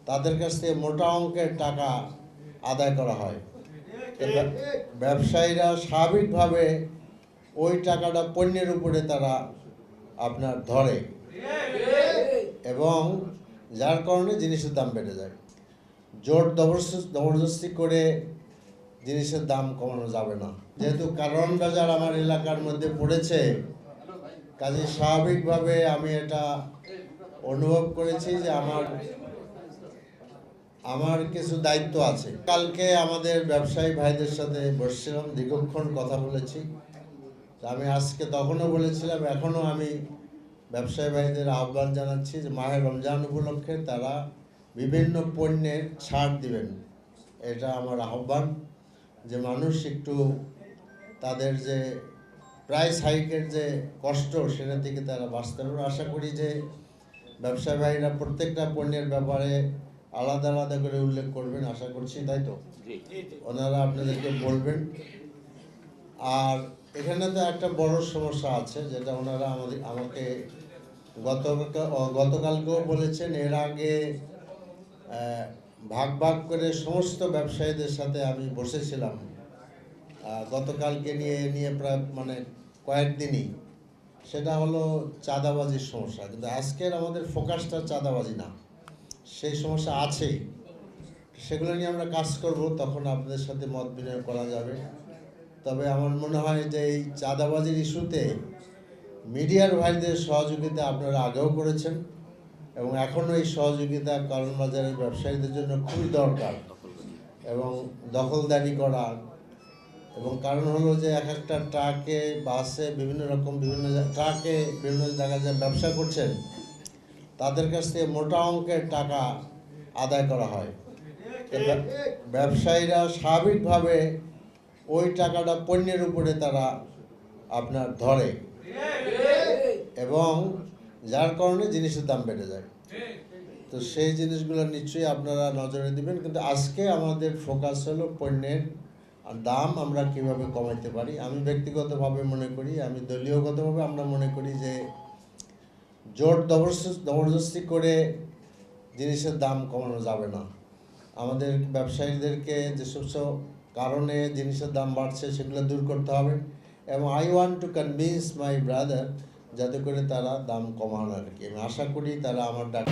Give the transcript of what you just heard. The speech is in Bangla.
তাদের কাছ থেকে মোটা অঙ্কের টাকা আদায় করা হয়। ব্যবসায়ীরা স্বাভাবিকভাবে ওই টাকাটা পণ্যের উপরে তারা আপনার ধরে এবং যার কারণে জিনিসের দাম বেড়ে যায়। জোর জবরদস্তি করে জিনিসের দাম কমানো যাবে না। যেহেতু কারণ বাজার আমার এলাকার মধ্যে পড়েছে, কাজে স্বাভাবিকভাবে আমি এটা অনুভব করেছি যে আমার কিছু দায়িত্ব আছে। কালকে আমাদের ব্যবসায়ী ভাইদের সাথে বসছিলাম, দীর্ঘক্ষণ কথা বলেছি। আমি আজকে তখনও বলেছিলাম, এখনও আমি ব্যবসায়ী ভাইদের আহ্বান জানাচ্ছি যে মাহে রমজান উপলক্ষে তারা বিভিন্ন পণ্যের ছাড় দিবেন। এটা আমার আহ্বান, যে মানুষ একটু তাদের যে প্রাইস হাইকের যে কষ্ট সেটা থেকে তারা বাঁচতে পারবে। আশা করি যে ব্যবসায়ী ভাইরা প্রত্যেকটা পণ্যের ব্যাপারে আলাদা আলাদা করে উল্লেখ করবেন, আশা করছি, তাই তো ওনারা আপনাদেরকে বলবেন। আর এখানে তো একটা বড় সমস্যা আছে, যেটা ওনারা আমাকে গতকালকেও বলেছেন। এর আগে ভাগ ভাগ করে সমস্ত ব্যবসায়ীদের সাথে আমি বসেছিলাম গতকালকে নিয়ে প্রায় কয়েকদিনই। সেটা হলো চাঁদাবাজির সমস্যা। কিন্তু আজকের আমাদের ফোকাসটা চাঁদাবাজি না, সেই সমস্যা আছেই। সেগুলো নিয়ে আমরা কাজ করব, তখন আপনাদের সাথে মত বিনিময় করা যাবে। তবে আমার মনে হয় যে এই চাঁদাবাজির ইস্যুতে মিডিয়ার ভাইদের সহযোগিতা আপনারা আগেও করেছেন এবং এখনও এই সহযোগিতা কারণ বাজারের ব্যবসায়ীদের জন্য খুবই দরকার। এবং দখলদারি করা, এবং কারণ হলো যে এক একটা ট্রাকে, বাসে, বিভিন্ন ট্রাকে বিভিন্ন জায়গায় যে ব্যবসা করছেন তাদের কাছ থেকে মোটা অঙ্কের টাকা আদায় করা হয়। ব্যবসায়ীরা স্বাভাবিকভাবে ওই টাকাটা পণ্যের উপরে তারা আপনার ধরে এবং যার কারণে জিনিসের দাম বেড়ে যায়। তো সেই জিনিসগুলো নিশ্চয়ই আপনারা নজরে দিবেন। কিন্তু আজকে আমাদের ফোকাস হলো পণ্যের দাম আমরা কিভাবে কমাইতে পারি। আমি ব্যক্তিগতভাবে মনে করি, আমি দলীয়গতভাবে আমরা মনে করি যে জোর জবরদস্তি করে জিনিসের দাম কমানো যাবে না। আমাদের ব্যবসায়ীদেরকে যে সব কারণে জিনিসের দাম বাড়ছে সেগুলো দূর করতে হবে। এবং I want to convince my brother, যাতে করে তারা দাম কমানো আর কি। আমি আশা করি তারা আমার ডাক